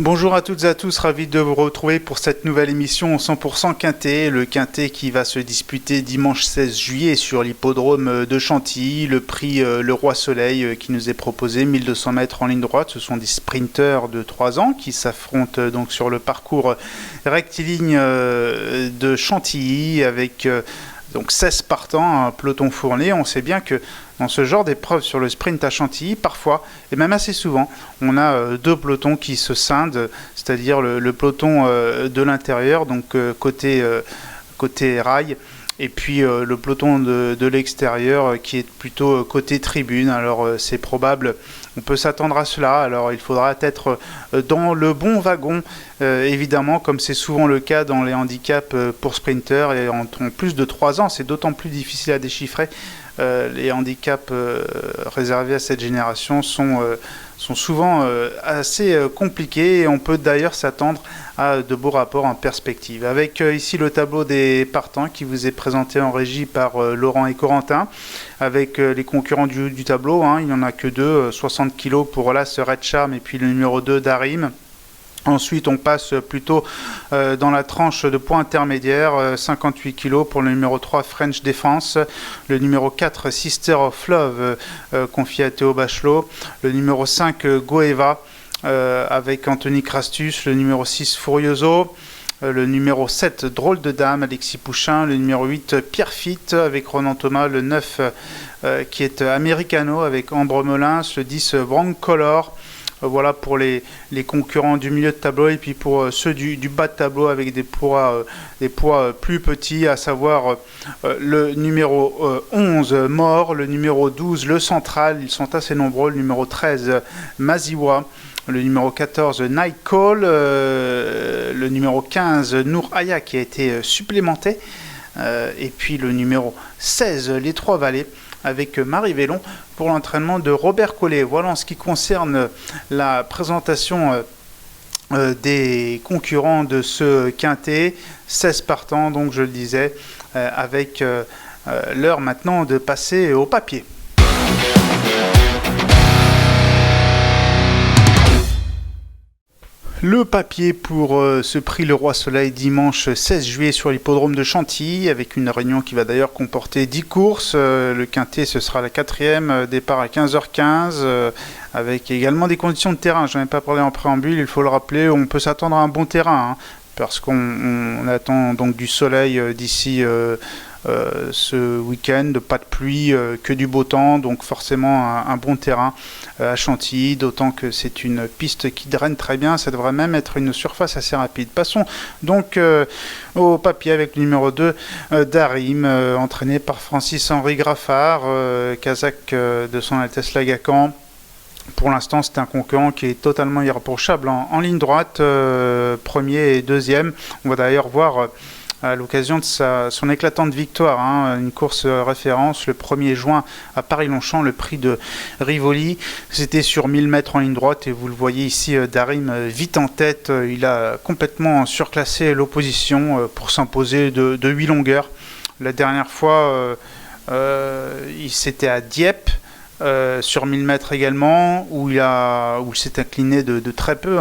Bonjour à toutes et à tous, ravi de vous retrouver pour cette nouvelle émission 100% Quintet. Le Quintet qui va se disputer dimanche 16 juillet sur l'hippodrome de Chantilly. Le prix Le Roi Soleil qui nous est proposé, 1200 mètres en ligne droite. Ce sont des sprinteurs de 3 ans qui s'affrontent donc sur le parcours rectiligne de Chantilly avec donc 16 partants, un peloton fourni. On sait bien que dans ce genre d'épreuve sur le sprint à Chantilly, parfois, et même assez souvent, on a deux pelotons qui se scindent, c'est-à-dire le peloton de l'intérieur, donc côté rail, et puis le peloton de l'extérieur qui est plutôt côté tribune. Alors c'est probable, on peut s'attendre à cela. Alors il faudra être dans le bon wagon, évidemment, comme c'est souvent le cas dans les handicaps pour sprinters, et en plus de 3 ans, c'est d'autant plus difficile à déchiffrer. Les handicaps réservés à cette génération sont souvent assez compliqués, et on peut d'ailleurs s'attendre à de beaux rapports en perspective. Avec ici le tableau des partants qui vous est présenté en régie par Laurent et Corentin, avec les concurrents du tableau. Il n'y en a que deux, 60 kg pour Las Red Charm et puis le numéro 2 Darim. Ensuite, on passe plutôt dans la tranche de poids intermédiaire, 58 kg pour le numéro 3 French Defense, le numéro 4 Sister of Love, confié à Théo Bachelot, le numéro 5 Goeva, avec Anthony Crastus, le numéro 6 Furioso, le numéro 7 Drôle de Dame, Alexis Pouchin, le numéro 8 Pierre Fitt avec Ronan Thomas, le 9 qui est Americano avec Ambre Melins, le 10 Bronc Color. Voilà pour les concurrents du milieu de tableau, et puis pour ceux du bas de tableau avec des poids plus petits, à savoir le numéro 11 Mort, le numéro 12 Le Central, ils sont assez nombreux, le numéro 13 Maziwa, le numéro 14 Night Call, le numéro 15 Nour Aya qui a été supplémenté, et puis le numéro 16 Les Trois Vallées avec Marie Vélon pour l'entraînement de Robert Collet. Voilà en ce qui concerne la présentation des concurrents de ce quintet. 16 partants, donc je le disais, avec l'heure maintenant de passer au papier. Le papier pour ce prix Le Roi Soleil dimanche 16 juillet sur l'hippodrome de Chantilly, avec une réunion qui va d'ailleurs comporter 10 courses. Le quintet, ce sera la 4e, départ à 15h15, avec également des conditions de terrain. Je n'en ai pas parlé en préambule, il faut le rappeler, on peut s'attendre à un bon terrain, parce qu'on attend donc du soleil d'ici ce week-end, pas de pluie, que du beau temps, donc forcément un bon terrain à Chantilly, d'autant que c'est une piste qui draine très bien, ça devrait même être une surface assez rapide. Passons donc au papier avec le numéro 2 Darim, entraîné par Francis-Henri Graffard, Kazakh de son Altesse Lagacan. Pour l'instant, c'est un concurrent qui est totalement irréprochable en ligne droite, premier et deuxième. On va d'ailleurs voir à l'occasion de son éclatante victoire, une course référence le 1er juin à Paris-Longchamp, le prix de Rivoli. C'était sur 1000 mètres en ligne droite, et vous le voyez ici, Darim vite en tête. Il a complètement surclassé l'opposition pour s'imposer de 8 longueurs. La dernière fois, c'était à Dieppe, sur 1000 mètres également, où il s'est incliné de très peu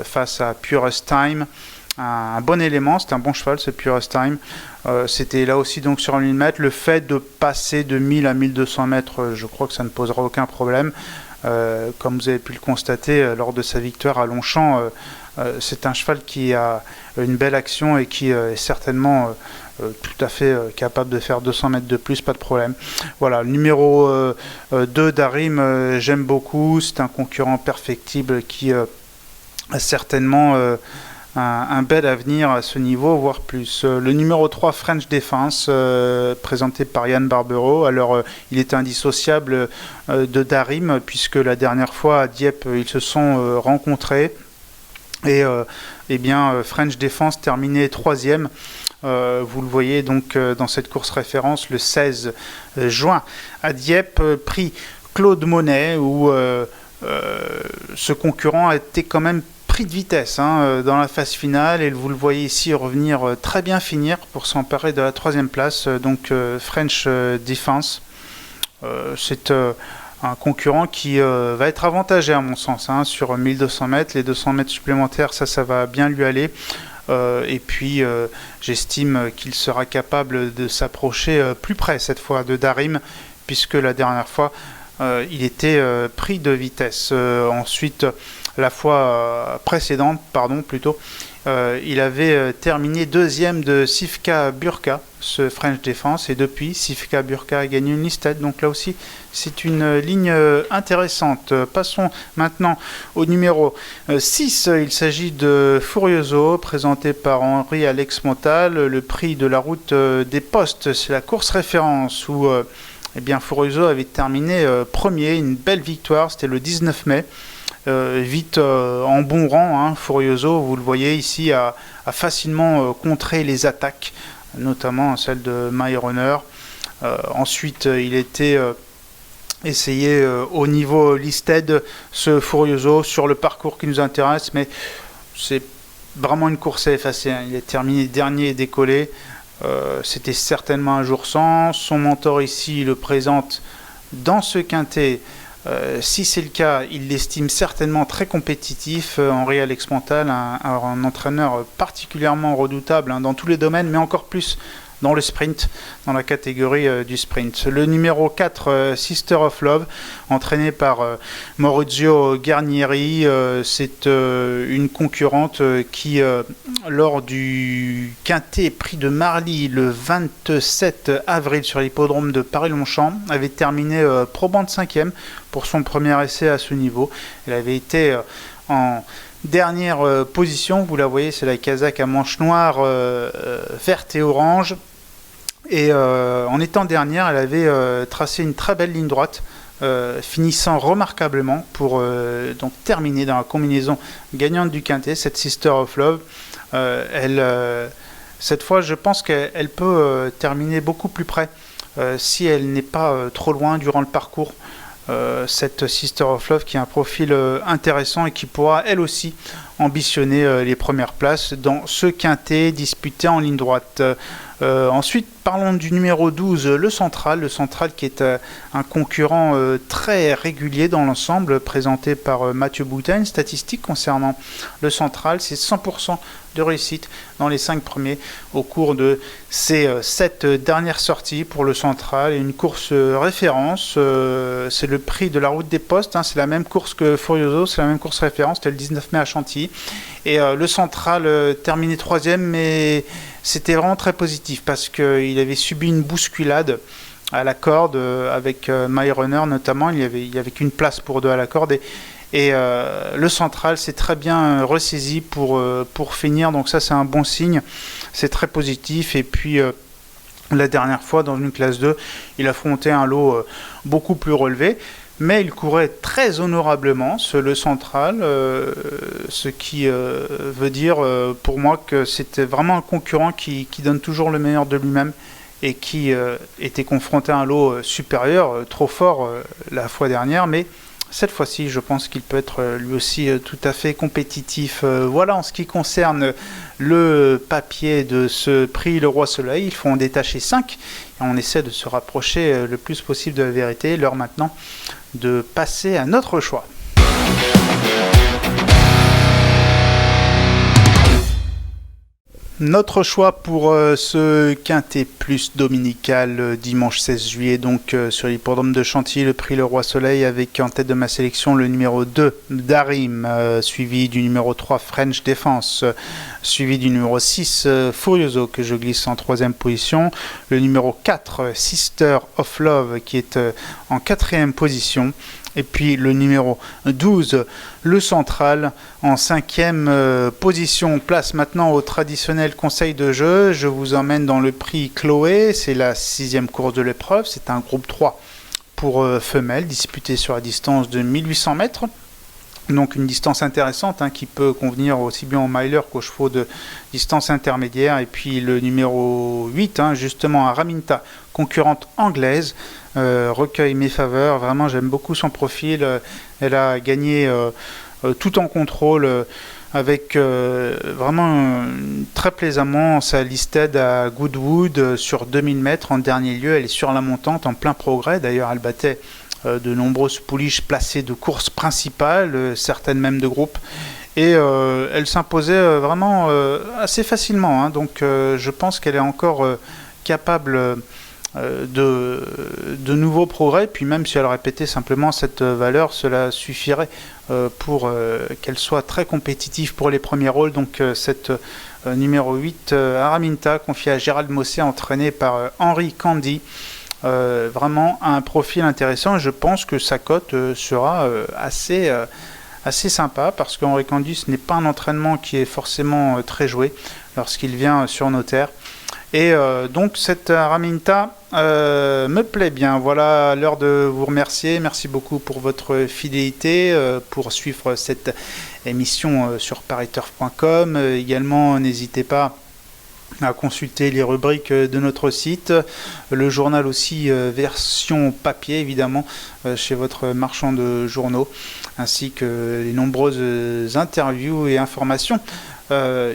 face à Purest Time. Un bon élément, c'est un bon cheval ce Purest Time. C'était là aussi donc sur 1000 mètres. Le fait de passer de 1000 à 1200 mètres, je crois que ça ne posera aucun problème. Comme vous avez pu le constater lors de sa victoire à Longchamp, c'est un cheval qui a une belle action et qui est certainement tout à fait capable de faire 200 mètres de plus, pas de problème. Voilà, le numéro 2 Darim, j'aime beaucoup. C'est un concurrent perfectible qui a certainement un bel avenir à ce niveau, voire plus. Le numéro 3 French Defense, présenté par Yann Barbero. Alors il est indissociable de Darim, puisque la dernière fois à Dieppe ils se sont rencontrés, et French Defense terminé 3e. Vous le voyez donc dans cette course référence le 16 juin à Dieppe, prix Claude Monet, où ce concurrent a été quand même pris de vitesse dans la phase finale, et vous le voyez ici revenir très bien finir pour s'emparer de la 3e place, donc French Defense. C'est un concurrent qui va être avantagé à mon sens, hein, sur 1200 mètres. Les 200 mètres supplémentaires, ça va bien lui aller. Et puis j'estime qu'il sera capable de s'approcher plus près cette fois de Darim, puisque la dernière fois il était pris de vitesse. Ensuite, la fois précédente, il avait terminé deuxième de Sivka Burka, ce French Defense, et depuis, Sivka Burka a gagné une listed, donc là aussi, c'est une ligne intéressante. Passons maintenant au numéro 6, il s'agit de Furioso, présenté par Henri-Alex Montal, le prix de la route des postes, c'est la course référence où Furioso avait terminé premier, une belle victoire, c'était le 19 mai. Vite en bon rang, hein, Furioso, vous le voyez ici, a facilement contré les attaques, notamment celle de MyRunner. Ensuite, il était essayé au niveau listed, ce Furioso, sur le parcours qui nous intéresse, mais c'est vraiment une course à effacer, hein. Il est terminé dernier et décollé. C'était certainement un jour sans. Son mentor ici le présente dans ce quintet. Si c'est le cas, il l'estime certainement très compétitif. Henri-Alex Montal, un entraîneur particulièrement redoutable, hein, dans tous les domaines, mais encore plus dans le sprint, dans la catégorie du sprint. Le numéro 4, Sister of Love, entraîné par Maurizio Guarnieri, c'est une concurrente qui, lors du quintet prix de Marly le 27 avril sur l'hippodrome de Paris-Longchamp, avait terminé probante 5e pour son premier essai à ce niveau. Elle avait été en dernière position, vous la voyez, c'est la casaque à manches noires, verte et orange. Et en étant dernière, elle avait tracé une très belle ligne droite, finissant remarquablement pour donc terminer dans la combinaison gagnante du quintet, cette Sister of Love. Cette fois, je pense qu'elle peut terminer beaucoup plus près si elle n'est pas trop loin durant le parcours. Cette Sister of Love qui a un profil intéressant et qui pourra elle aussi ambitionner les premières places dans ce quintet disputé en ligne droite. Ensuite, parlons du numéro 12, le Central qui est un concurrent très régulier dans l'ensemble, présenté par Mathieu Boutin. Une statistique concernant le Central, c'est 100% de réussite dans les 5 premiers au cours de ces 7 dernières sorties pour le Central. Et une course référence, c'est le prix de la route des postes, hein, c'est la même course que Furioso, c'est la même course référence, c'était le 19 mai à Chantilly. Et le Central terminé 3e, mais c'était vraiment très positif parce qu'il avait subi une bousculade à la corde avec MyRunner notamment. Il y avait qu'une place pour deux à la corde et le Central s'est très bien ressaisi pour finir. Donc ça, c'est un bon signe, c'est très positif. Et puis la dernière fois, dans une classe 2, il affrontait un lot beaucoup plus relevé. Mais il courait très honorablement, le Central, ce qui veut dire pour moi que c'était vraiment un concurrent qui donne toujours le meilleur de lui-même et qui était confronté à un lot supérieur, trop fort la fois dernière, mais cette fois-ci, je pense qu'il peut être lui aussi tout à fait compétitif. Voilà en ce qui concerne le papier de ce prix Le Roi Soleil. Il faut en détacher 5 et on essaie de se rapprocher le plus possible de la vérité. L'heure maintenant de passer à notre choix. Notre choix pour ce quintet plus dominical dimanche 16 juillet donc sur l'hippodrome de Chantilly, le prix Le Roi Soleil avec en tête de ma sélection le numéro 2 Darim, suivi du numéro 3 French Defense, suivi du numéro 6 Furioso que je glisse en 3e position, le numéro 4 Sister of Love qui est en 4e position. Et puis le numéro 12, le Central, en 5e position. Place maintenant au traditionnel conseil de jeu. Je vous emmène dans le prix Chloé. C'est la 6e course de l'épreuve. C'est un groupe 3 pour femelles, disputé sur la distance de 1800 mètres. Donc une distance intéressante qui peut convenir aussi bien aux milers qu'aux chevaux de distance intermédiaire. Et puis le numéro 8, justement, Araminta, concurrente anglaise, recueille mes faveurs. Vraiment, j'aime beaucoup son profil. Elle a gagné tout en contrôle avec vraiment très plaisamment sa listed à Goodwood sur 2000 mètres en dernier lieu. Elle est sur la montante en plein progrès. D'ailleurs, elle battait de nombreuses pouliches placées de course principale, certaines même de groupe. Et elle s'imposait vraiment assez facilement, hein. Donc je pense qu'elle est encore capable de nouveaux progrès. Puis même si elle répétait simplement cette valeur, cela suffirait pour qu'elle soit très compétitive pour les premiers rôles. Donc cette numéro 8, Araminta, confiée à Gérald Mossé, entraînée par Henri Candy. Vraiment un profil intéressant. Je pense que sa cote sera assez sympa, parce qu'Henri Candy, ce n'est pas un entraînement qui est forcément très joué lorsqu'il vient sur nos terres. Et donc cette Araminta me plaît bien. Voilà, l'heure de vous remercier. Merci beaucoup pour votre fidélité, pour suivre cette émission sur pariturf.com. Également, n'hésitez pas à consulter les rubriques de notre site, le journal aussi version papier évidemment chez votre marchand de journaux, ainsi que les nombreuses interviews et informations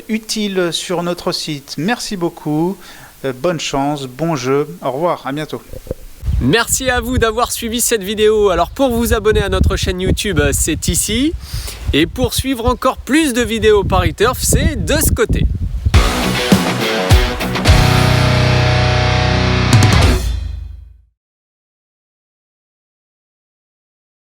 utiles sur notre site. Merci beaucoup, bonne chance, bon jeu, au revoir, à bientôt. Merci à vous d'avoir suivi cette vidéo. Alors pour vous abonner à notre chaîne YouTube, c'est ici, et pour suivre encore plus de vidéos Pariturf, c'est de ce côté.